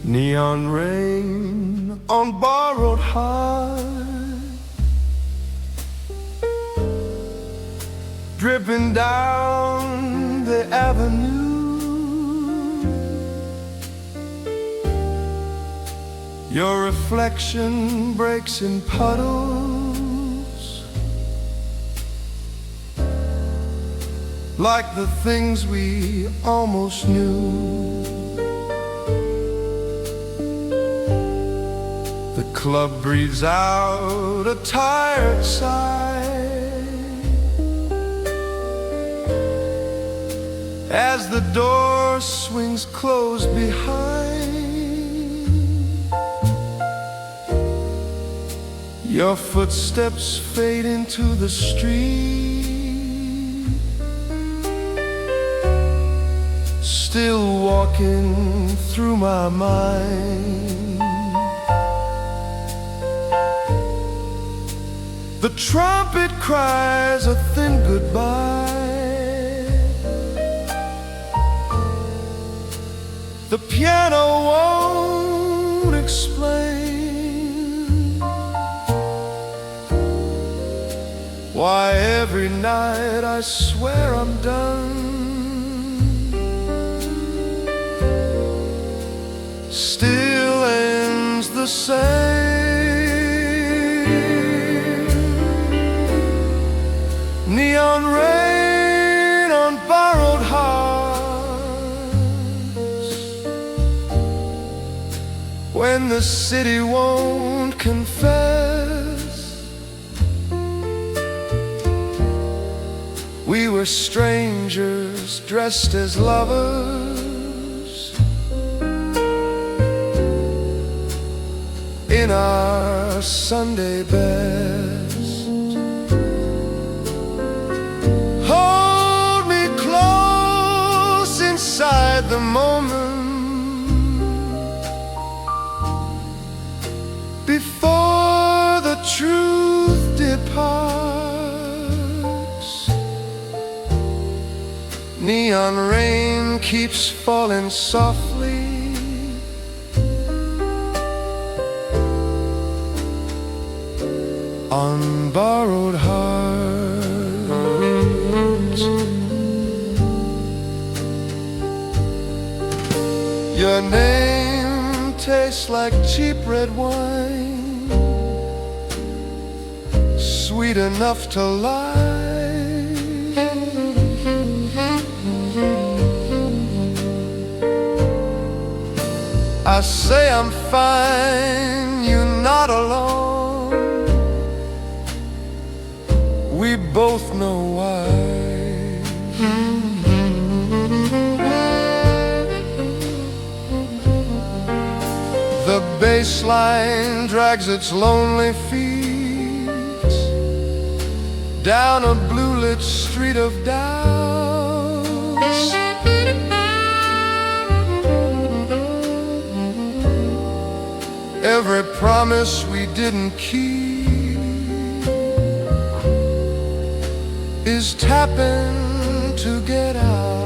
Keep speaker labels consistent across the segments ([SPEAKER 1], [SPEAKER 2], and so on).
[SPEAKER 1] Neon rain on borrowed heart, dripping down the avenue. Your reflection breaks in puddles, like the things we almost knew. The club breathes out a tired sigh as the door swings closed behind. Your footsteps fade into the street, still walking through my mind. The trumpet cries a thin goodbye, the piano won't explain why every night I swear I'm done. Still ends the same. Neon rain on borrowed hearts, when the city won't confess we were strangers dressed as lovers in our Sunday best. Hold me close inside the moment before the truth departs. Neon rain keeps falling softly on borrowed hearts. Your name tastes like cheap red wine, sweet enough to lie. I say I'm fine, you're not alone. We both know why. The bass line drags its lonely feet down a blue-lit street of doubts. Every promise we didn't keep is tapping to get out.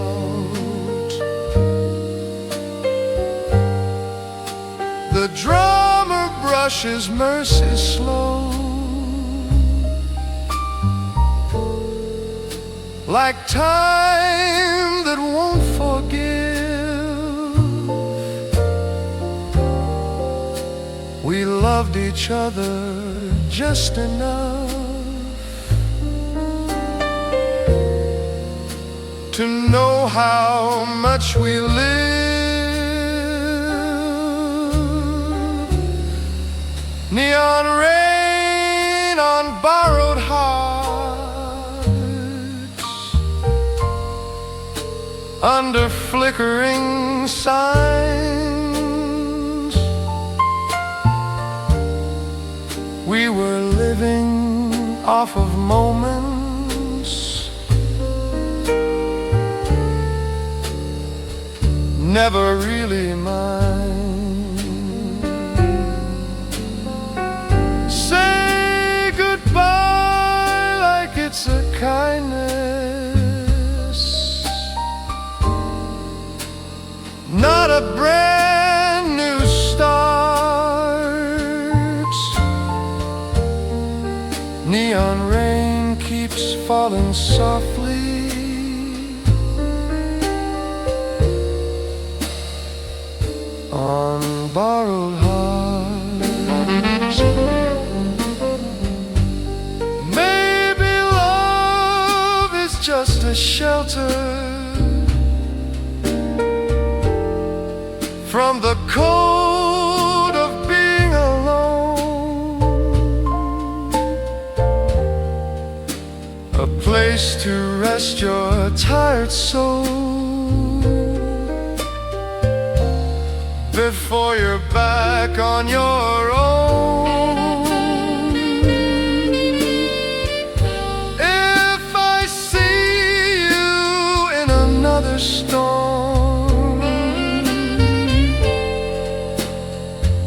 [SPEAKER 1] The drummer brushes mercy slow, like time that won't forgive. We loved each other just enough to know how much we live. Neon rain on borrowed hearts, under flickering signs. We were living off of moments, never really mine. Say goodbye like it's a kindness, not a brand new softly on borrowed hearts. Maybe love is just a shelter from the cold of being alone, a place to rest your tired soul before you're back on your own. If I see you in another storm,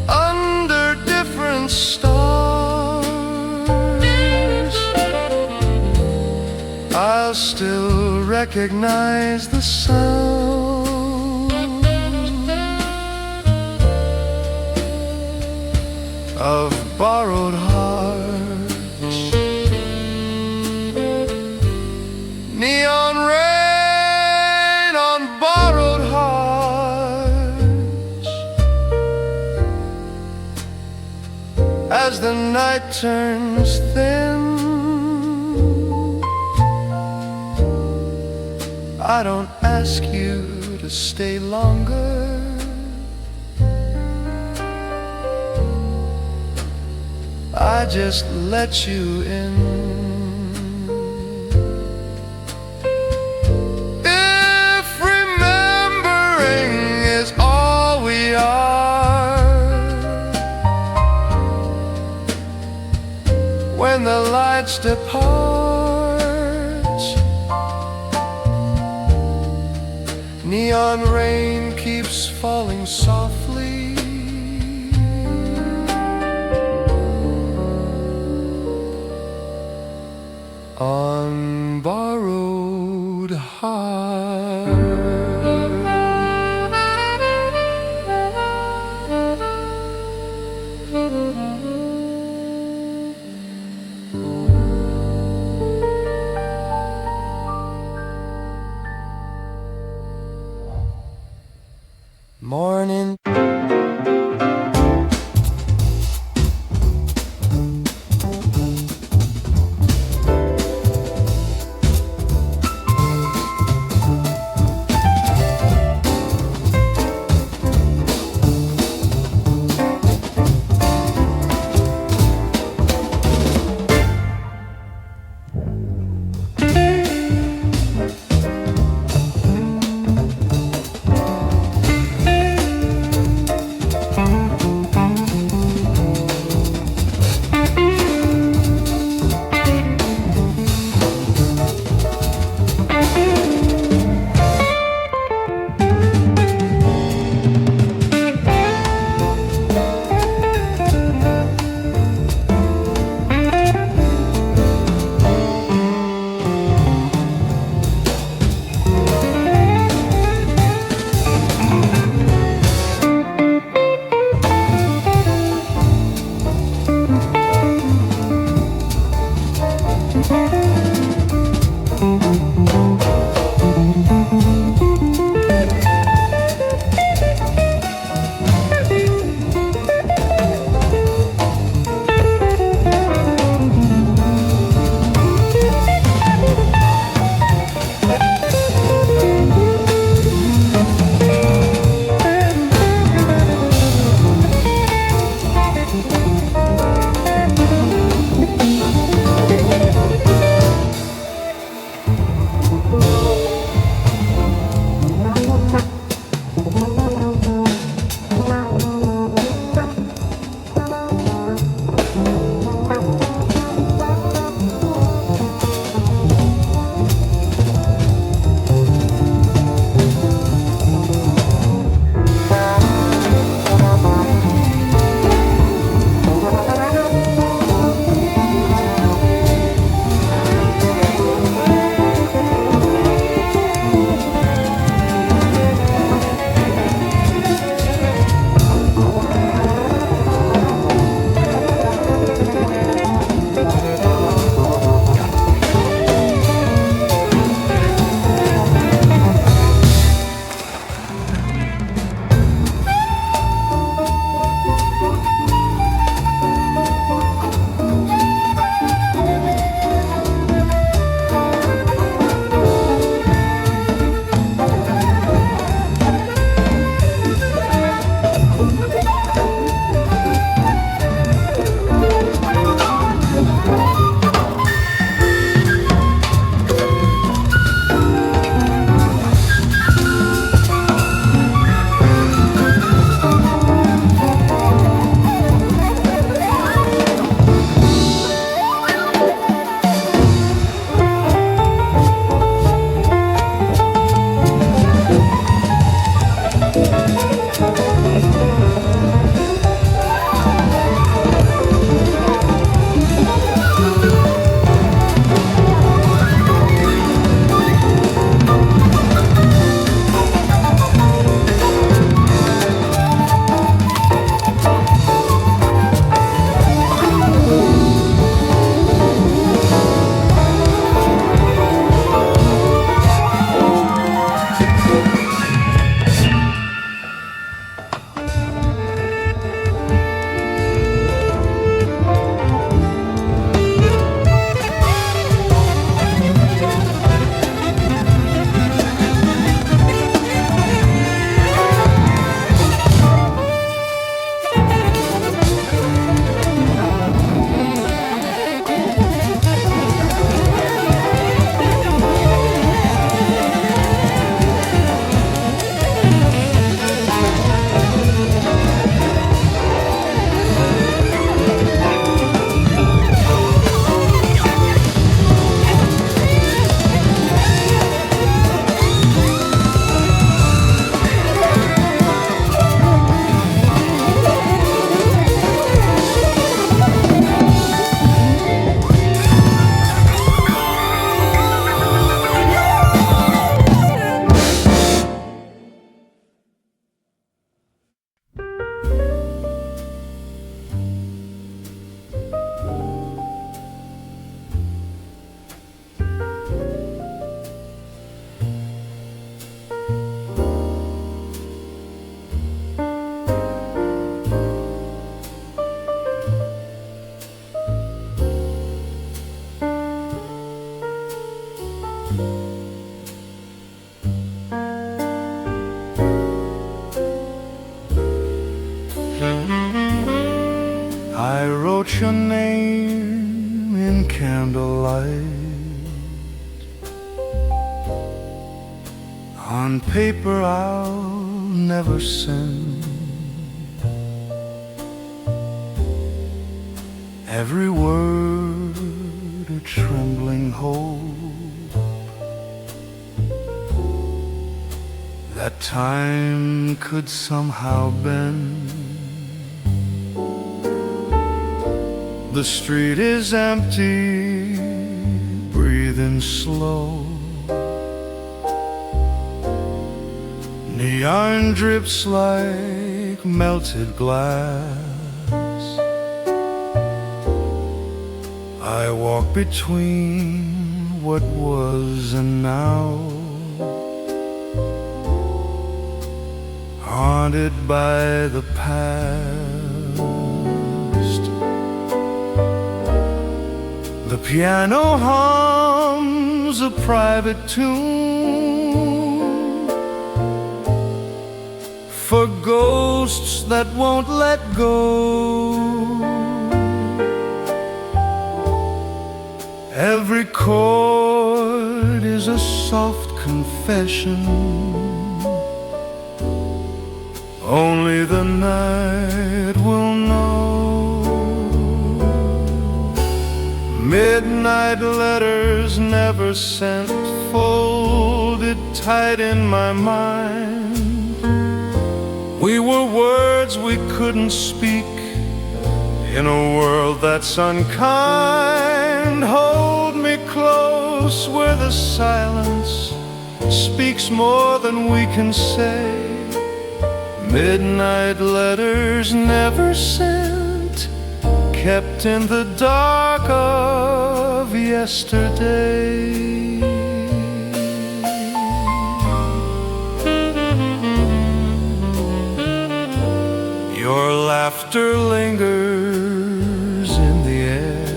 [SPEAKER 1] under different stars, I'll still recognize the sound of borrowed hearts. Neon rain on borrowed hearts. As the night turns thin, I don't ask you to stay longer. I just let you in. If remembering is all we are, when the lights depart, neon rain keeps falling softly on borrowed hearts. Morning. I wrote your name in candlelight on paper I'll never send. Every word a trembling hope that time could somehow bend. The street is empty, breathing slow. Neon drips like melted glass. I walk between what was and now, haunted by the past. The piano hums a private tune for ghosts that won't let go. Every chord is a soft confession. Only the night will know. Midnight letters never sent, folded tight in my mind. We were words we couldn't speak in a world that's unkind. Hold me close where the silence speaks more than we can say. Midnight letters never sent, kept in the dark of yesterday. Your laughter lingers in the air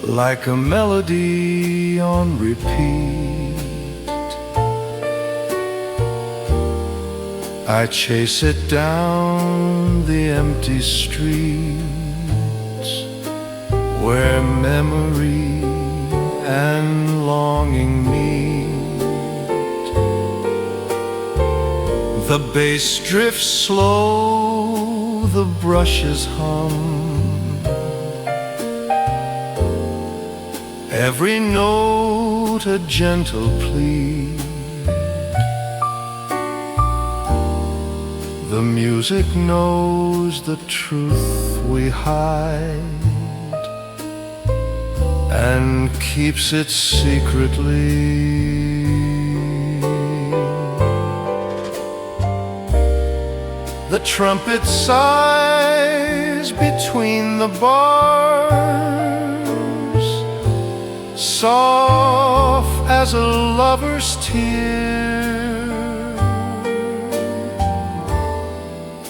[SPEAKER 1] like a melody on repeat. I chase it down the empty streets where memory and longing meet. The bass drifts slow, the brushes hum, every note a gentle plea. The music knows the truth we hide and keeps it secretly. The trumpet sighs between the bars, soft as a lover's tear.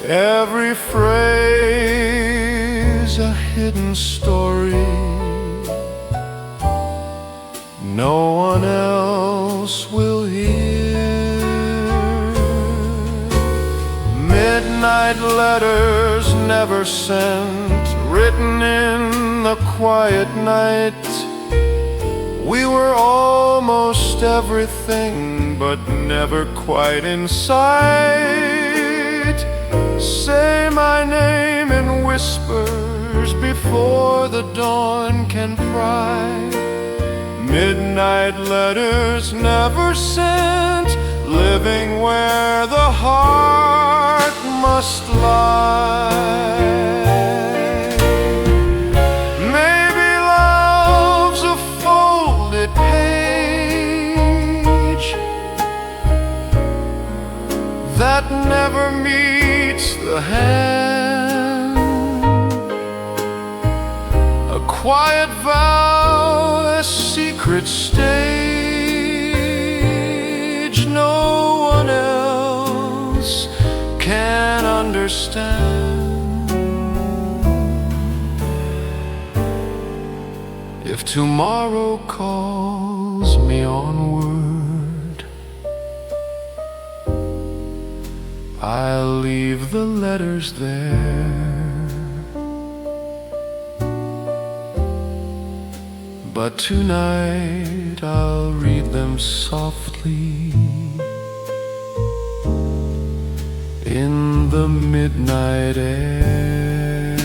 [SPEAKER 1] Every phrase a hidden story, no one else will hear. Midnight letters never sent, written in the quiet night. We were almost everything, but never quite in sight. Say my name in whispers before the dawn can pry. Midnight letters never sent, living where the heart must lie. Maybe love's a folded page that never meets the hand, a quiet vow, a secret stage no one else can understand. If tomorrow calls me onward, I'll leave the letters there. But tonight I'll read them softly in the midnight air.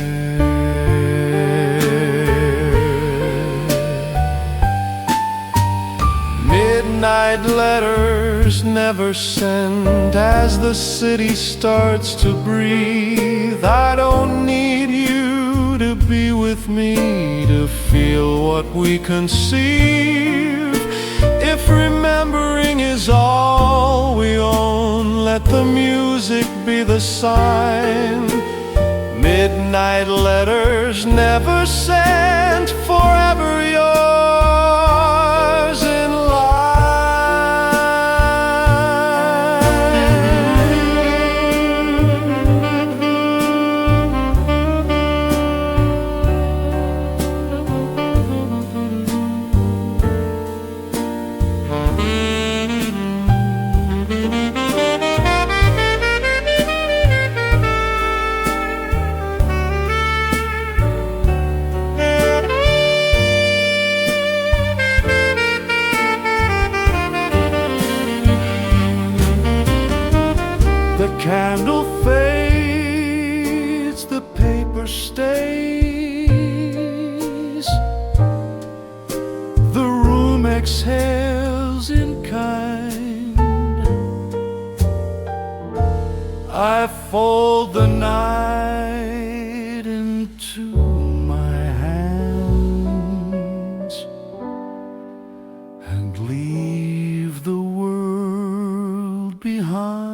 [SPEAKER 1] Midnight letters never sent as the city starts to breathe. I don't need you to be with me to feel what we conceive. If remembering is all we own, let the music be the sign. Midnight letters never sent, forever yours in the candle fades, the paper stays, the room exhales in kind. I fold the night into my hands and leave the world behind.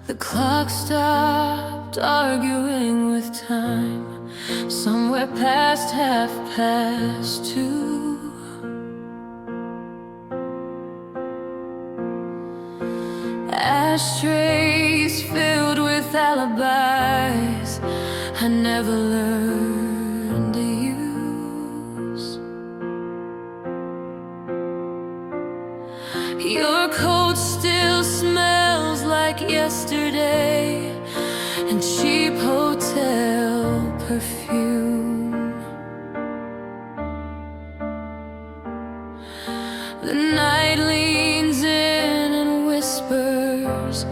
[SPEAKER 2] The clock stopped arguing with time, somewhere past 2:30. Ashtrays filled with alibis I never learned to use. Your coat still smells like yesterday and cheap hotel perfume. The night leans in and whispers,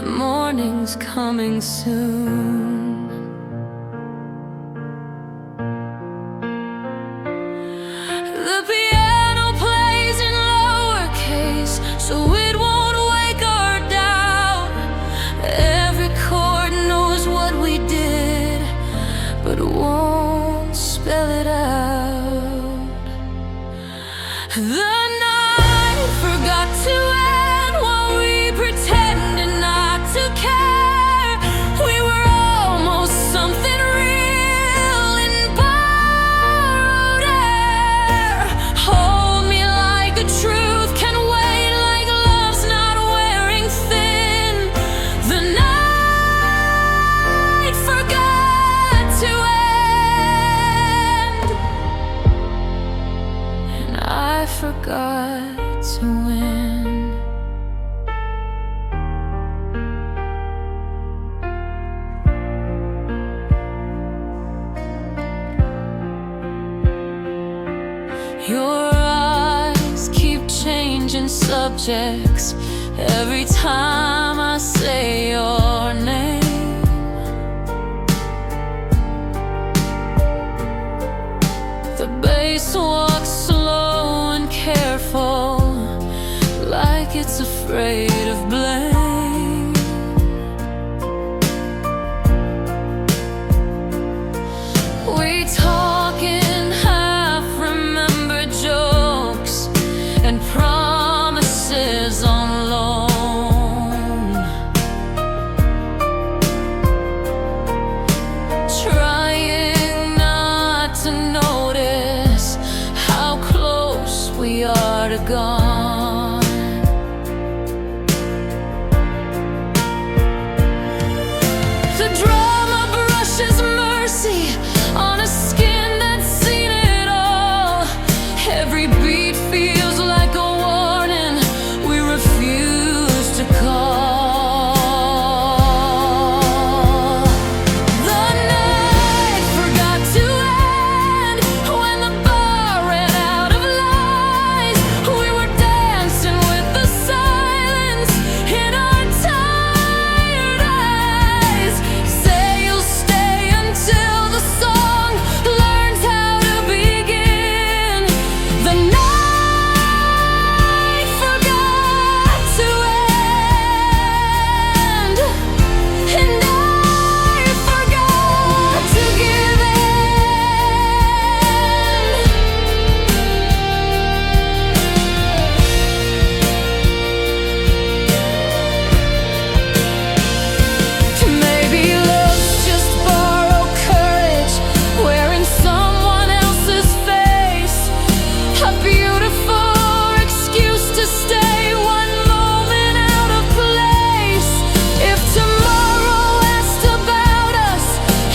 [SPEAKER 2] morning's coming soon. The piano plays in lowercase, so it won't wake our doubt. Every chord knows what we did, but it won't spell it out. The night forgot to end while we pretended not to care. We were almost something real in borrowed air. Hold me like the truth can wait, like love's not wearing thin. The night forgot to end, and I forgot to win. Your eyes keep changing subjects every time I say your name. The bass walks slow and careful, like it's afraid of blame. We talk in half-remembered jokes and promises on loan, trying not to notice how close we are to gone. The drama brushes mercy on a skin that's seen it all. Every beat feels like a warning we refuse to call. The night forgot to end when the bar ran out of lies. We were dancing with the silence in our tired eyes. Say you'll stay until the song learns how to begin. The night forgot to end, and I forgot to give in. Maybe love's just borrowed courage, wearing someone else's face. A beautiful excuse to stay one moment out of place. If tomorrow asked about us,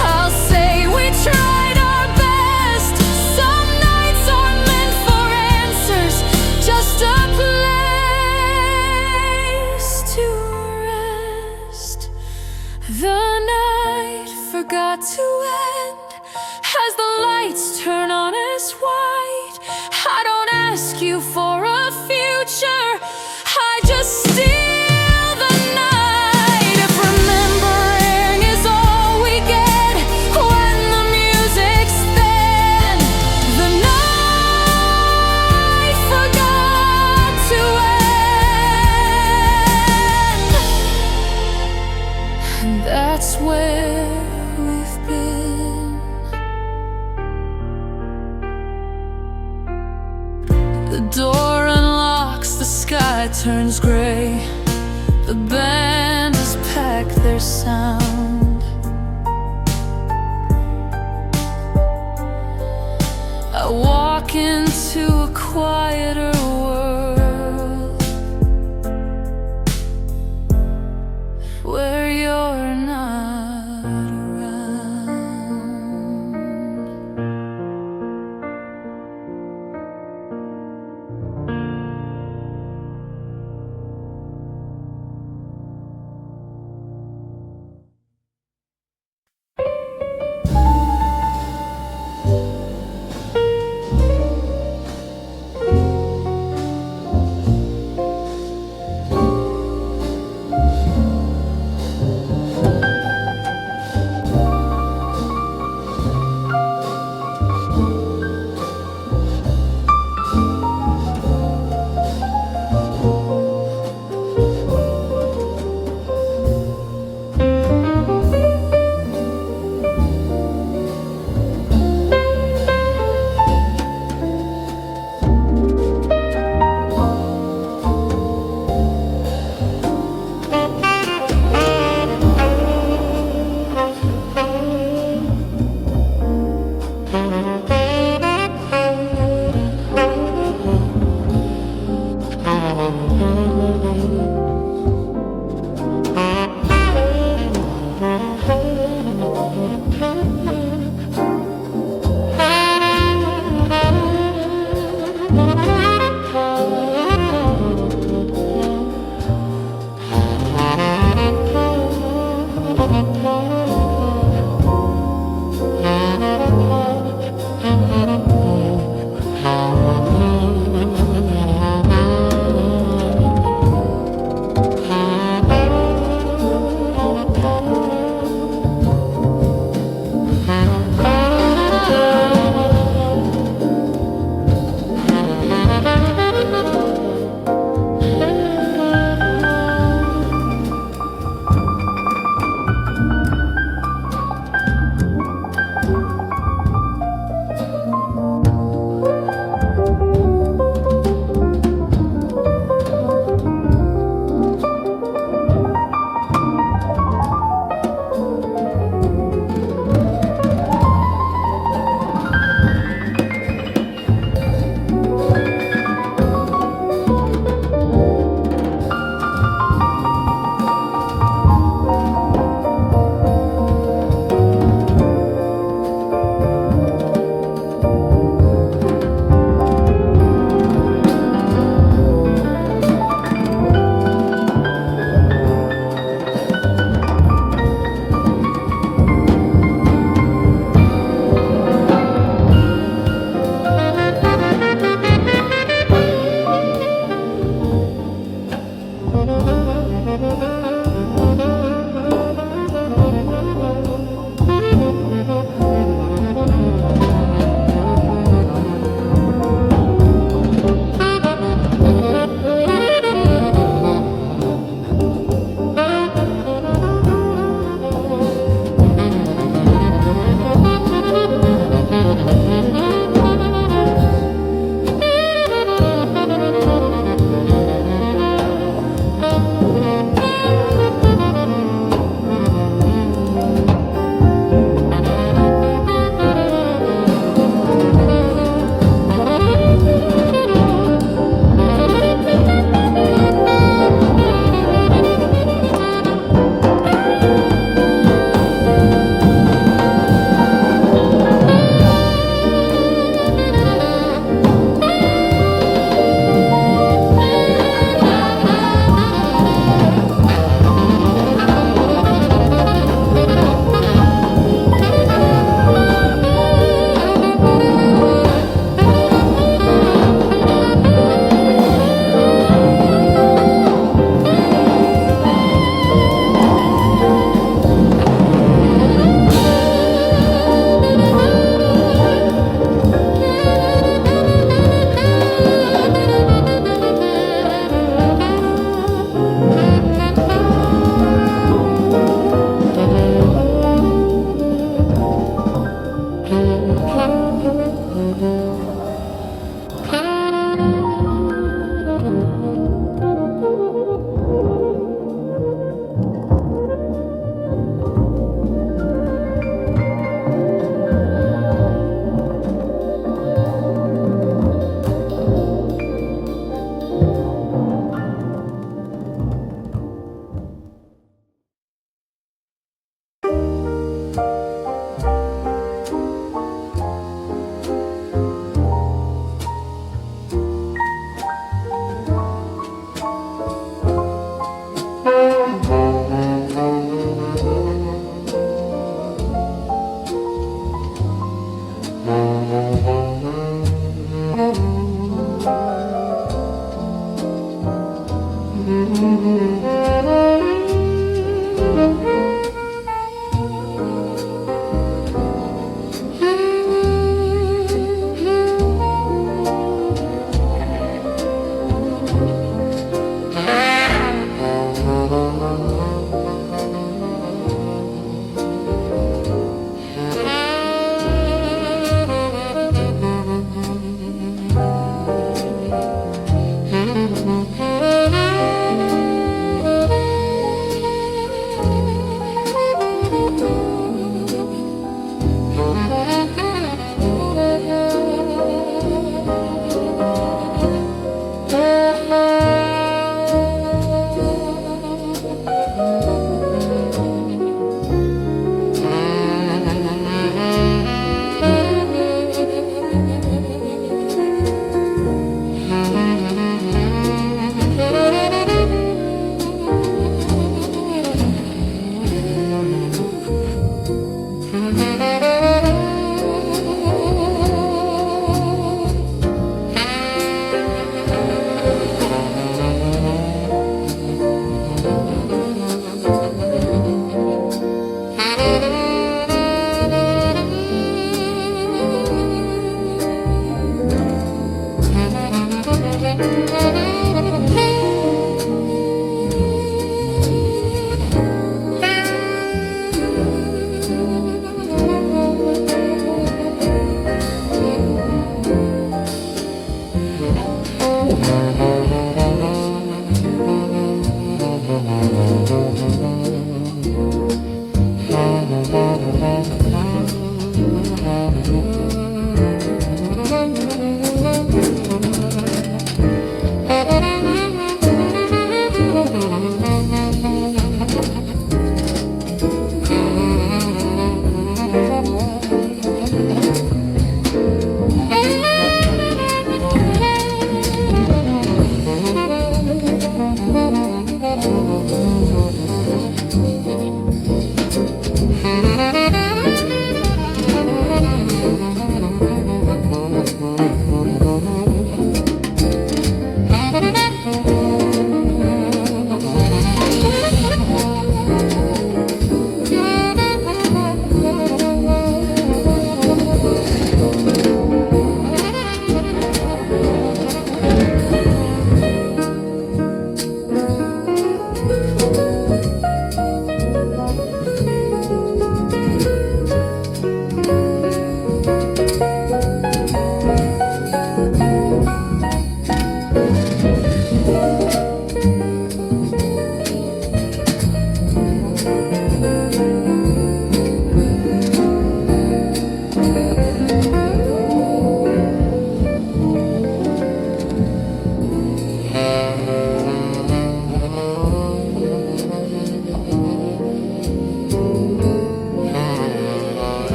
[SPEAKER 2] I'll say we tried our best. Some nights are meant for answers, just a place to rest. The night forgot to end as the lights turn on us white. I don't ask you for a future, I just steal the night. If remembering is all we get when the music's thin, the night forgot to end, and that's where we've been. The door unlocks, the sky turns gray. The band has passed sound. I walk into a quieter world where you're not around.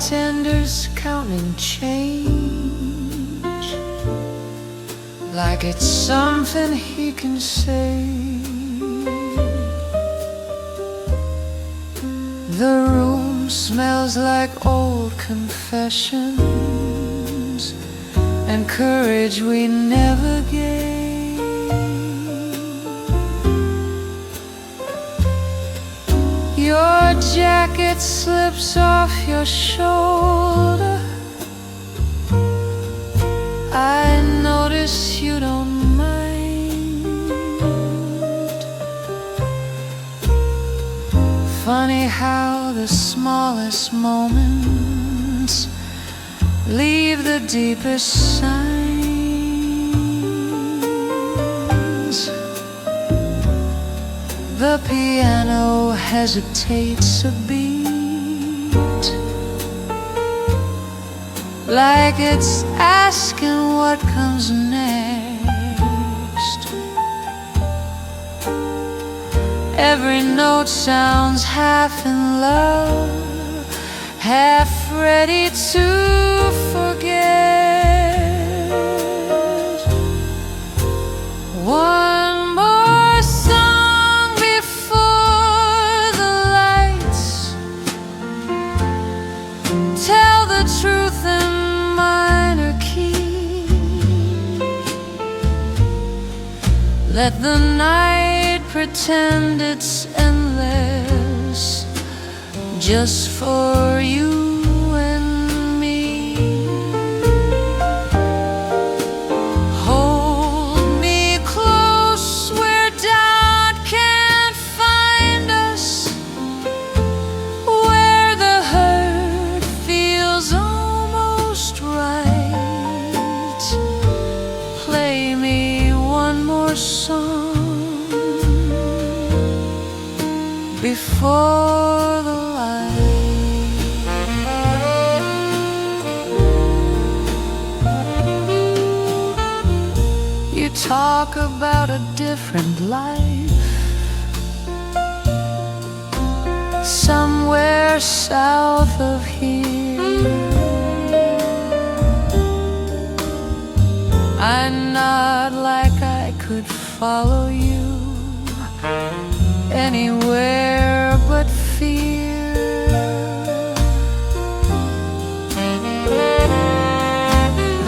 [SPEAKER 3] bartender's counting change like it's something he can say. The room smells like old confessions and courage we never gave. Your jacket slips off your shoulder. I notice you don't mind. Funny how the smallest moments leave the deepest signs. The piano hesitates a beat, like it's asking what comes next. Every note sounds half in love, half ready to forget. One more song before the lights tell the truth in minor key. Let the night pretend it's endless, just for you and me. Hold me close where doubt can't find us, where the hurt feels almost right. Play me one more song before the light. You talk about a different life somewhere south of here. I nod like I could follow you anywhere but fear.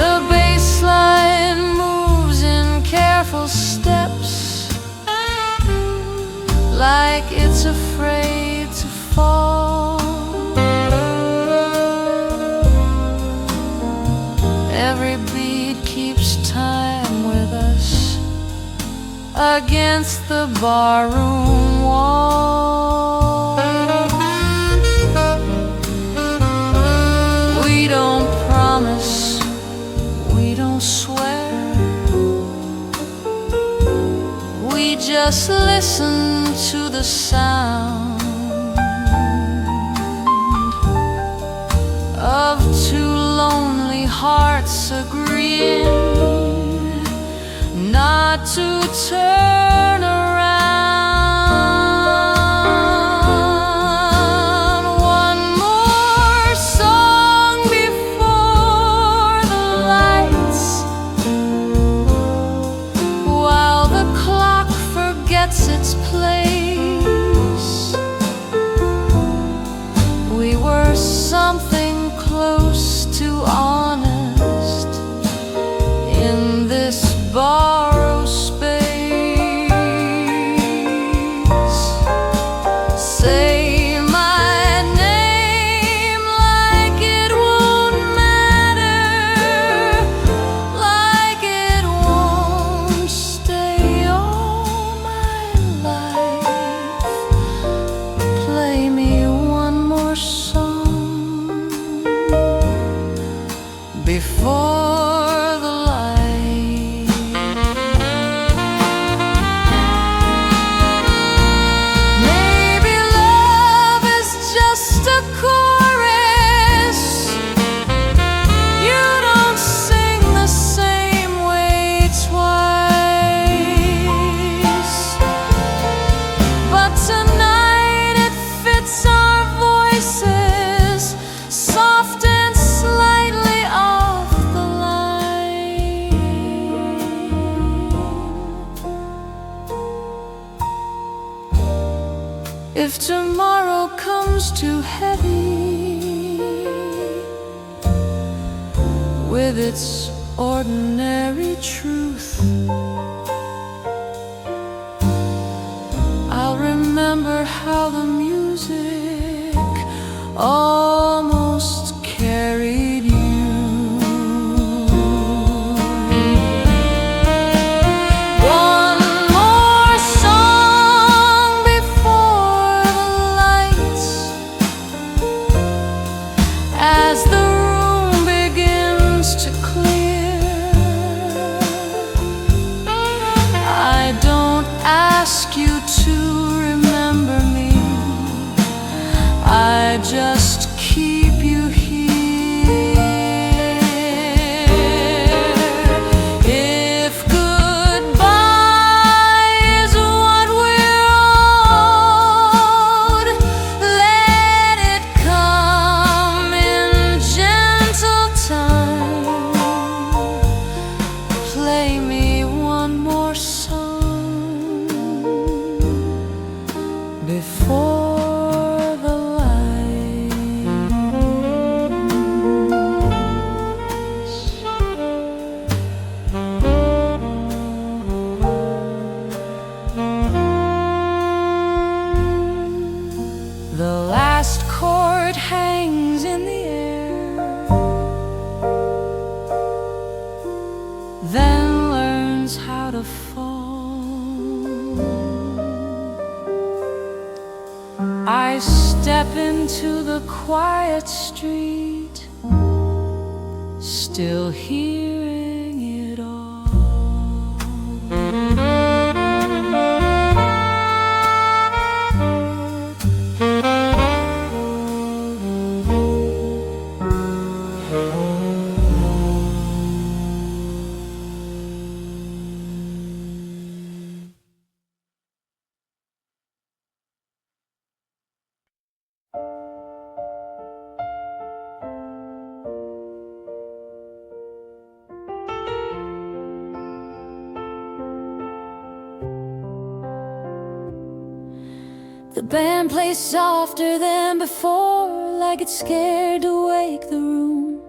[SPEAKER 3] The bass line moves in careful steps, like it's afraid to fall. Every beat keeps time with us against the barroom wall. We don't promise, we don't swear, we just listen to the sound of two lonely hearts agreeing not to turn around. One more song before the lights, while the clock forgets its place. We were something close to honest in this borrowed space. if tomorrow comes too heavy with its ordinary truth, I'll remember how the music almost carried you. One more song before the lights, as the room begins to clear. I don't ask you to remember me, I just keep you here. If goodbye is what we're owed, let it come in gentle time. Play me one more song before the lights. The last chord hangs in the air, then learns how to fall. I step into the quiet street, still hearing it all.
[SPEAKER 2] The band plays softer than before, like it's scared to wake the room.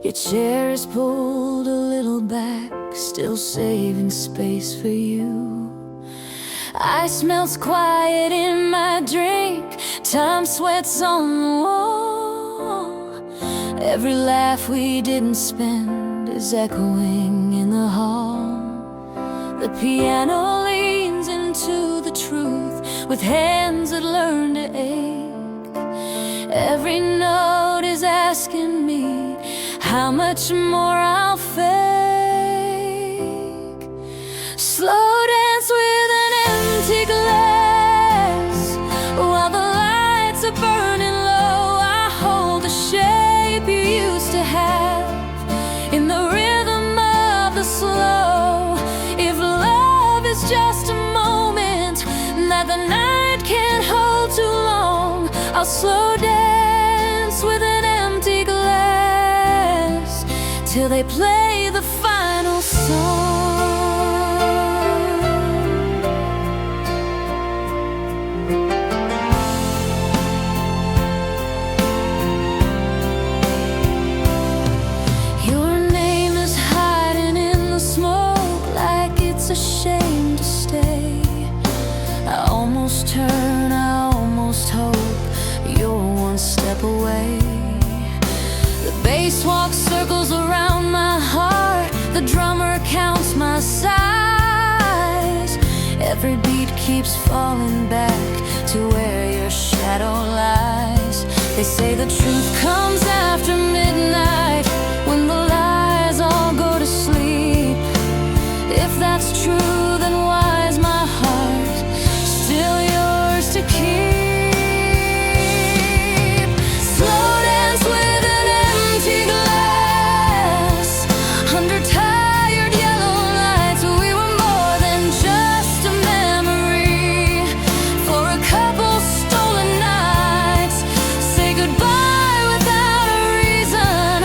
[SPEAKER 2] Your chair is pulled a little back, still saving space for you. Ice melts quiet in my drink, time sweats on the wall. Every laugh we didn't spend is echoing in the hall. The piano leans into the truth with hands that learn to ache. Every note is asking me how much more I'll fake. Slow dance with an empty glass while the lights are burning low. I hold the shape you used to have in the rhythm of the slow. If love is just a moment that the night can't hold too long, I'll slow dance with an empty glass till they play the final song. Your name is hiding in the smoke like it's a shame to stay. I almost turn, I almost hope you're one step away. The bass walks circles around my heart, the drummer counts my sighs. Every beat keeps falling back to where your shadow lies. They say the truth comes after midnight, when the lies all go to sleep. If that's true, then why is my heart still yours to keep? Slow dance with an empty glass under tired yellow lights. We were more than just a memory for a couple stolen nights. Say goodbye without a reason.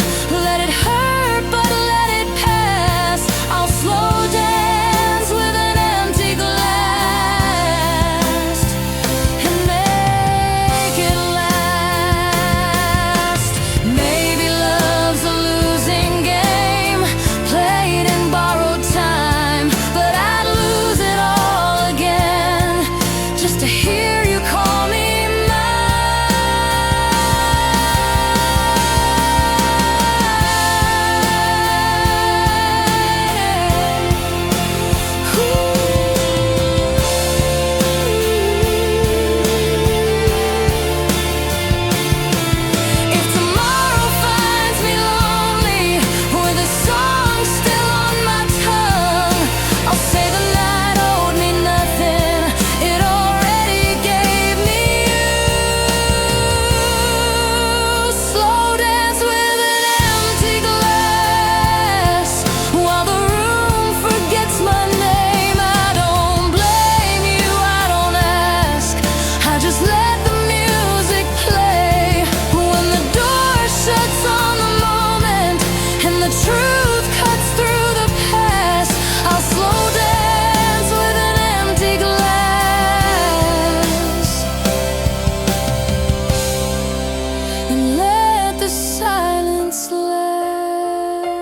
[SPEAKER 2] moments last.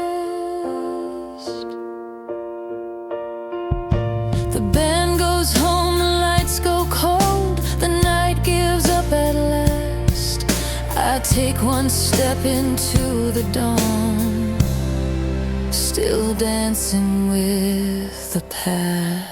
[SPEAKER 2] The band goes home, the lights go cold, the night gives up at last. I take one step into the dawn, still dancing with the past.